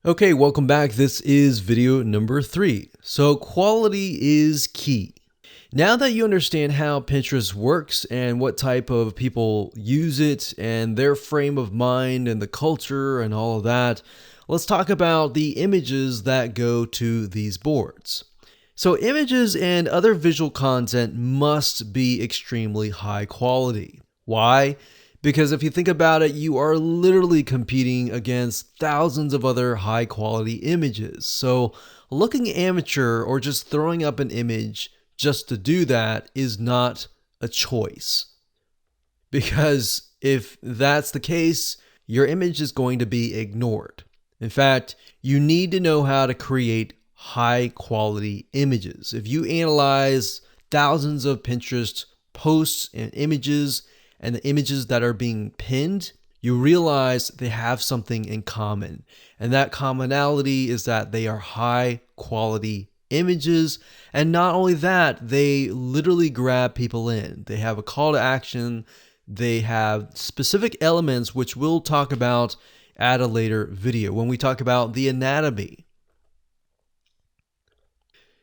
Okay, welcome back. This is video number 3. So quality is key. Now that you understand how Pinterest works and what type of people use it and their frame of mind and the culture and all of that, let's talk about the images that go to these boards. So images and other visual content must be extremely high quality. Why? Because if you think about it, you are literally competing against thousands of other high quality images. So looking amateur or just throwing up an image just to do that is not a choice. Because if that's the case, your image is going to be ignored. In fact, you need to know how to create high quality images. If you analyze thousands of Pinterest posts and images and the images that are being pinned, you realize they have something in common. And that commonality is that they are high quality images. And not only that, they literally grab people in. They have a call to action. They have specific elements, which we'll talk about at a later video when we talk about the anatomy.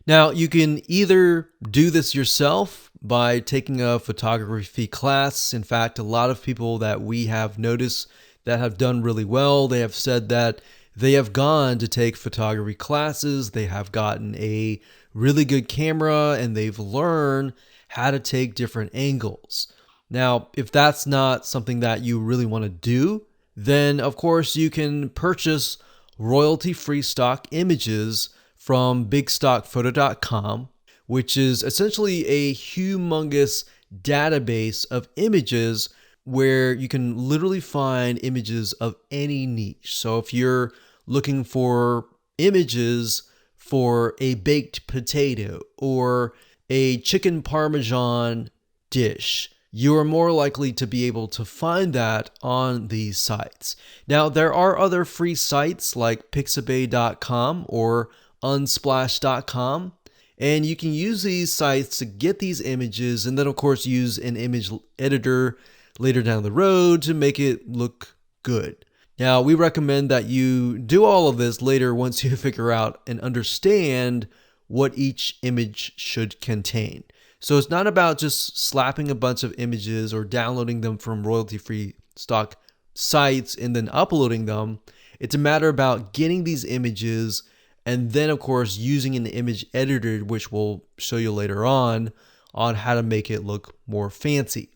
Now, you can either do this yourself by taking a photography class. In fact, a lot of people that we have noticed that have done really well, they have said that they have gone to take photography classes, they have gotten a really good camera, and they've learned how to take different angles. Now, if that's not something that you really want to do, then of course you can purchase royalty-free stock images from bigstockphoto.com, which is essentially a humongous database of images where you can literally find images of any niche. So if you're looking for images for a baked potato or a chicken parmesan dish, you are more likely to be able to find that on these sites. Now, there are other free sites like pixabay.com or unsplash.com, and you can use these sites to get these images and then of course use an image editor later down the road to make it look good. Now, we recommend that you do all of this later once you figure out and understand what each image should contain. So it's not about just slapping a bunch of images or downloading them from royalty-free stock sites and then uploading them. It's a matter about getting these images and then, of course, using an image editor, which we'll show you later on how to make it look more fancy.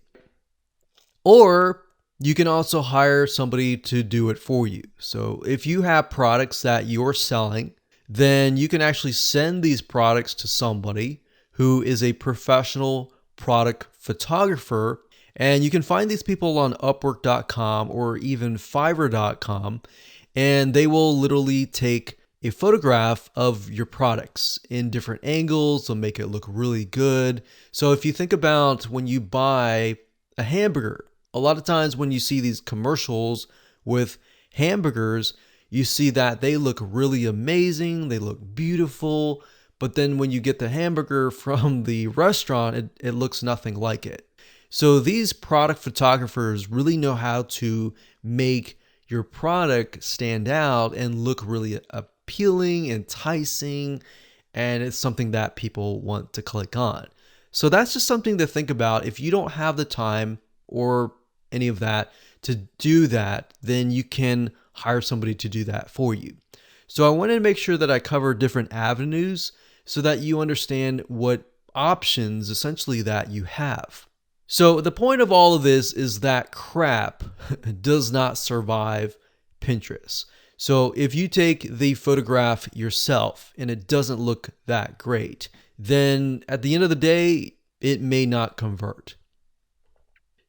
Or you can also hire somebody to do it for you. So if you have products that you're selling, then you can actually send these products to somebody who is a professional product photographer. And you can find these people on Upwork.com or even Fiverr.com, and they will literally take a photograph of your products in different angles to make it look really good. So if you think about when you buy a hamburger, a lot of times when you see these commercials with hamburgers, you see that they look really amazing, they look beautiful, but then when you get the hamburger from the restaurant, it looks nothing like it. So these product photographers really know how to make your product stand out and look really appealing, enticing, and it's something that people want to click on. So that's just something to think about. If you don't have the time or any of that to do that, then you can hire somebody to do that for you. So I wanted to make sure that I cover different avenues so that you understand what options essentially that you have. So the point of all of this is that crap does not survive Pinterest. So if you take the photograph yourself and it doesn't look that great, then at the end of the day, it may not convert.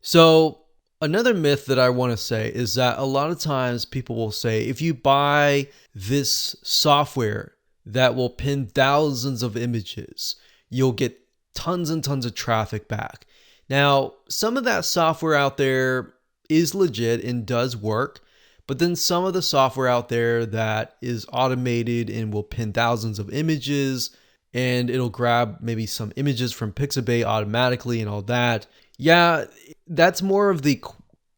So another myth that I want to say is that a lot of times people will say, if you buy this software that will pin thousands of images, you'll get tons and tons of traffic back. Now, some of that software out there is legit and does work, but then some of the software out there that is automated and will pin thousands of images and it'll grab maybe some images from Pixabay automatically and all that. Yeah, that's more of the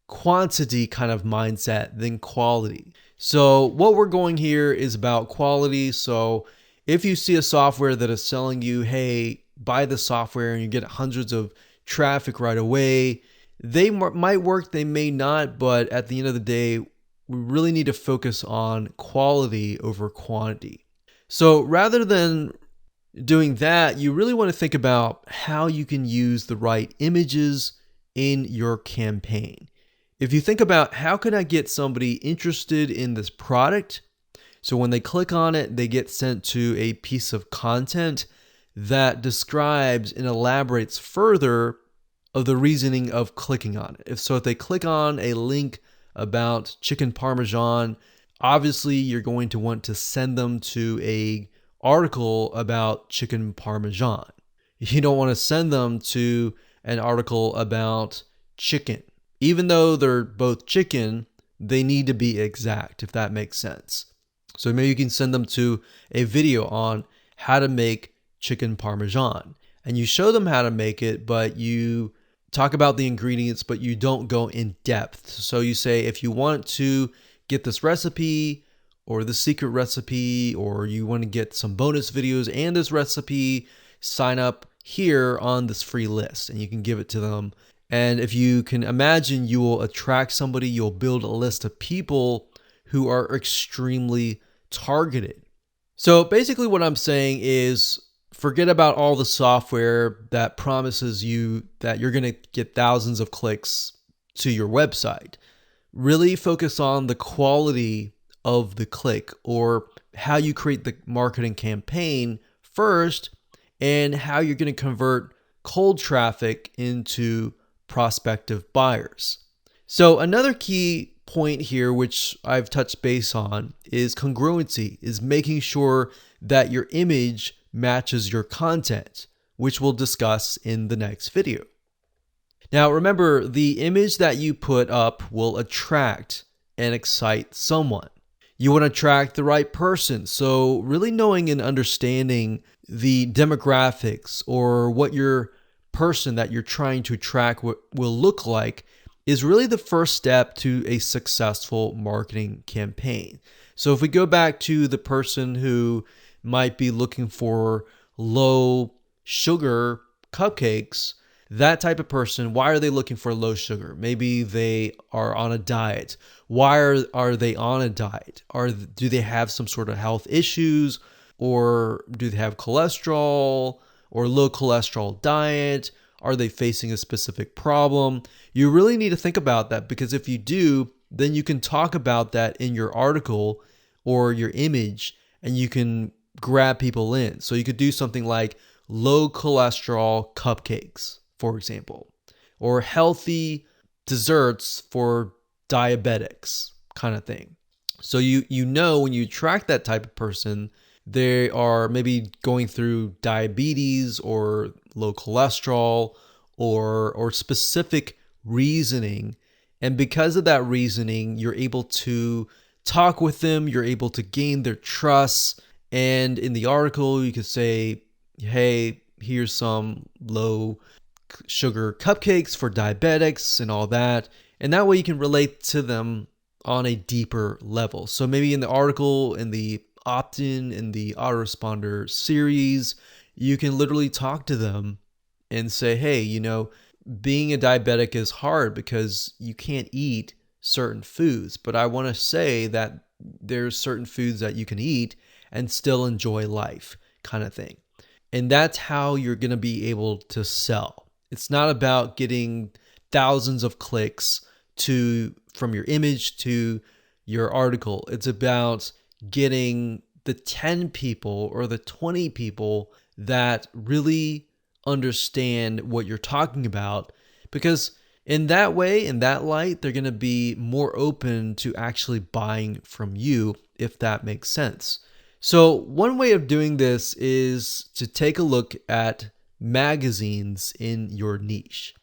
quantity kind of mindset than quality. So what we're going here is about quality. So if you see a software that is selling you, hey, buy the software and you get hundreds of traffic right away, they might work, they may not, but at the end of the day, we really need to focus on quality over quantity. So rather than doing that, you really want to think about how you can use the right images in your campaign. If you think about how can I get somebody interested in this product, so when they click on it, they get sent to a piece of content that describes and elaborates further of the reasoning of clicking on it. If they click on a link about chicken parmesan, obviously you're going to want to send them to a article about chicken parmesan. You don't want to send them to an article about chicken. Even though they're both chicken, they need to be exact, if that makes sense. So maybe you can send them to a video on how to make chicken parmesan. And you show them how to make it, but you talk about the ingredients, but you don't go in depth. So you say, if you want to get this recipe or the secret recipe, or you want to get some bonus videos and this recipe, sign up here on this free list, and you can give it to them. And if you can imagine, you will attract somebody, you'll build a list of people who are extremely targeted. So basically what I'm saying is forget about all the software that promises you that you're going to get thousands of clicks to your website. Really focus on the quality of the click, or how you create the marketing campaign first, and how you're going to convert cold traffic into prospective buyers. So another key point here, which I've touched base on, is congruency, is making sure that your image matches your content, which we'll discuss in the next video. Now remember, the image that you put up will attract and excite someone. You want to attract the right person. So really knowing and understanding the demographics, or what your person that you're trying to attract will look like, is really the first step to a successful marketing campaign. So if we go back to the person who might be looking for low sugar cupcakes, that type of person, why are they looking for low sugar? Maybe they are on a diet. Why are they on a diet? Do they have some sort of health issues, or do they have cholesterol or low cholesterol diet? Are they facing a specific problem? You really need to think about that, because if you do, then you can talk about that in your article or your image, and you can grab people in. So you could do something like low cholesterol cupcakes, for example, or healthy desserts for diabetics, kind of thing. So you know when you attract that type of person, they are maybe going through diabetes or low cholesterol or specific reasoning. And because of that reasoning, you're able to talk with them, you're able to gain their trust. And in the article, you could say, hey, here's some low sugar cupcakes for diabetics and all that. And that way you can relate to them on a deeper level. So maybe in the article, in the opt-in, in the autoresponder series, you can literally talk to them and say, hey, being a diabetic is hard because you can't eat certain foods, but I want to say that there's certain foods that you can eat and still enjoy life, kind of thing. And that's how you're going to be able to sell. It's not about getting thousands of clicks from your image to your article. It's about getting the 10 people or the 20 people that really understand what you're talking about, because in that way, in that light, they're going to be more open to actually buying from you, if that makes sense. So one way of doing this is to take a look at magazines in your niche.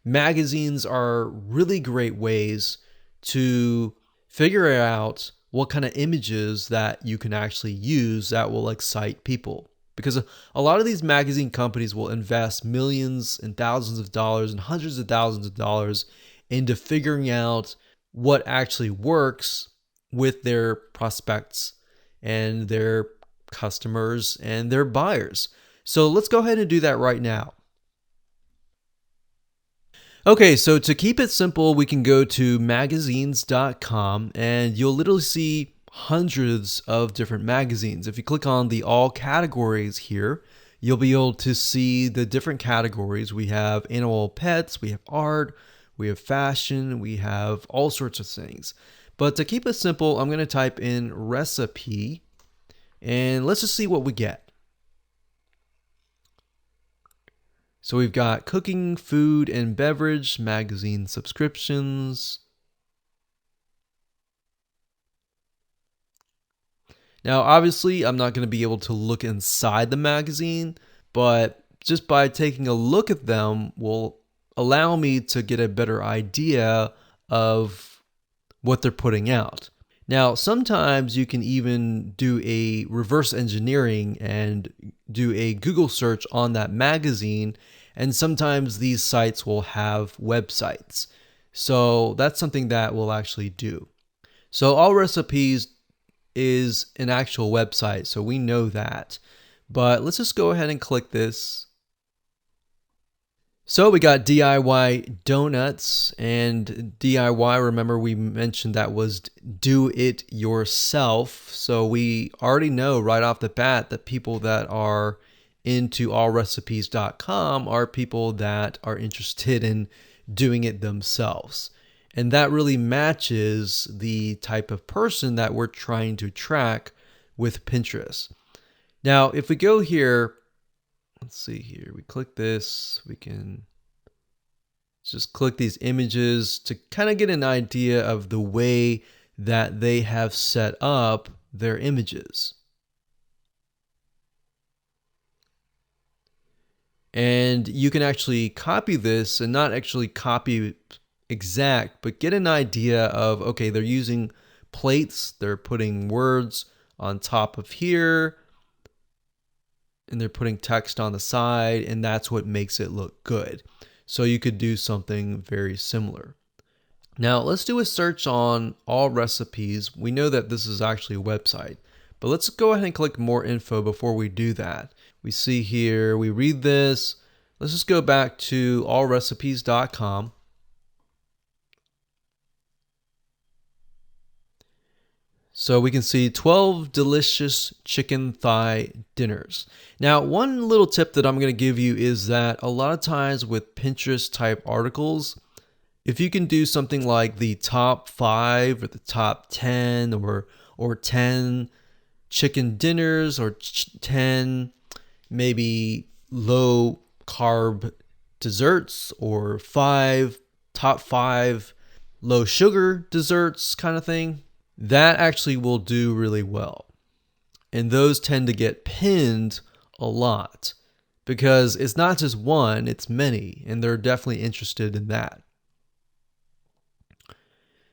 Magazines are really great ways to figure out what kind of images that you can actually use that will excite people. Because a lot of these magazine companies will invest millions and thousands of dollars and hundreds of thousands of dollars into figuring out what actually works with their prospects and their customers and their buyers. So let's go ahead and do that right now. Okay, so to keep it simple, we can go to magazines.com and you'll literally see hundreds of different magazines. If you click on the all categories here, you'll be able to see the different categories. We have animal pets, we have art, we have fashion, we have all sorts of things. But to keep it simple, I'm going to type in recipe and let's just see what we get. So we've got cooking, food, and beverage, magazine subscriptions. Now, obviously, I'm not going to be able to look inside the magazine, but just by taking a look at them will allow me to get a better idea of what they're putting out. Now, sometimes you can even do a reverse engineering and do a Google search on that magazine, and sometimes these sites will have websites. So that's something that we'll actually do. So All Recipes is an actual website, so we know that. But let's just go ahead and click this. So we got DIY donuts, and DIY, remember we mentioned that was do it yourself. So we already know right off the bat that people that are into allrecipes.com are people that are interested in doing it themselves. And that really matches the type of person that we're trying to track with Pinterest. Now, if we go here, let's see here, we click this, we can just click these images to kind of get an idea of the way that they have set up their images. And you can actually copy this and not actually copy exact, but get an idea of, okay, they're using plates, they're putting words on top of here, and they're putting text on the side, and that's what makes it look good. So you could do something very similar. Now let's do a search on all recipes. We know that this is actually a website, but let's go ahead and click more info before we do that. We see here, we read this. Let's just go back to allrecipes.com. So we can see 12 delicious chicken thigh dinners. Now, one little tip that I'm going to give you is that a lot of times with Pinterest type articles, if you can do something like the top 5 or the top 10 or 10 chicken dinners or 10 maybe low carb desserts or top 5 low sugar desserts kind of thing, that actually will do really well. And those tend to get pinned a lot because it's not just one, it's many, and they're definitely interested in that.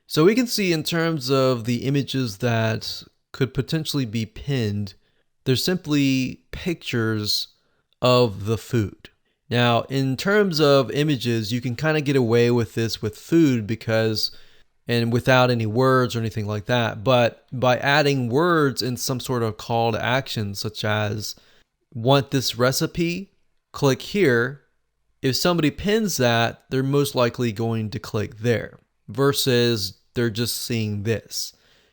So we can see in terms of the images that could potentially be pinned, they're simply pictures of the food. Now, in terms of images, you can kind of get away with this with food because and without any words or anything like that. But by adding words in some sort of call to action, such as want this recipe, click here. If somebody pins that, they're most likely going to click there versus they're just seeing this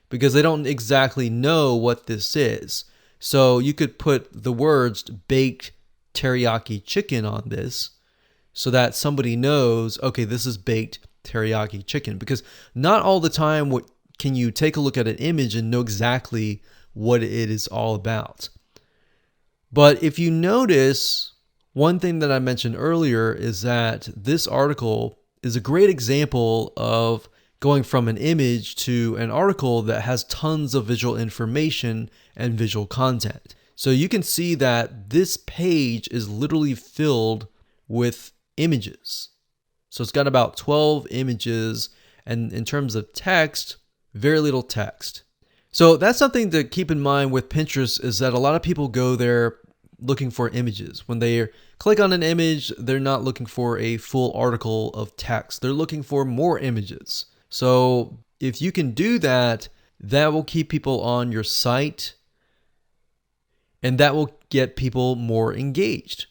because they don't exactly know what this is. So you could put the words baked teriyaki chicken on this so that somebody knows, okay, this is baked teriyaki chicken, because not all the time can you take a look at an image and know exactly what it is all about. But if you notice, one thing that I mentioned earlier is that this article is a great example of going from an image to an article that has tons of visual information and visual content. So you can see that this page is literally filled with images. So it's got about 12 images, and in terms of text, very little text. So that's something to keep in mind with Pinterest, is that a lot of people go there looking for images. When they click on an image, they're not looking for a full article of text. They're looking for more images. So if you can do that, That will keep people on your site, and that will get people more engaged.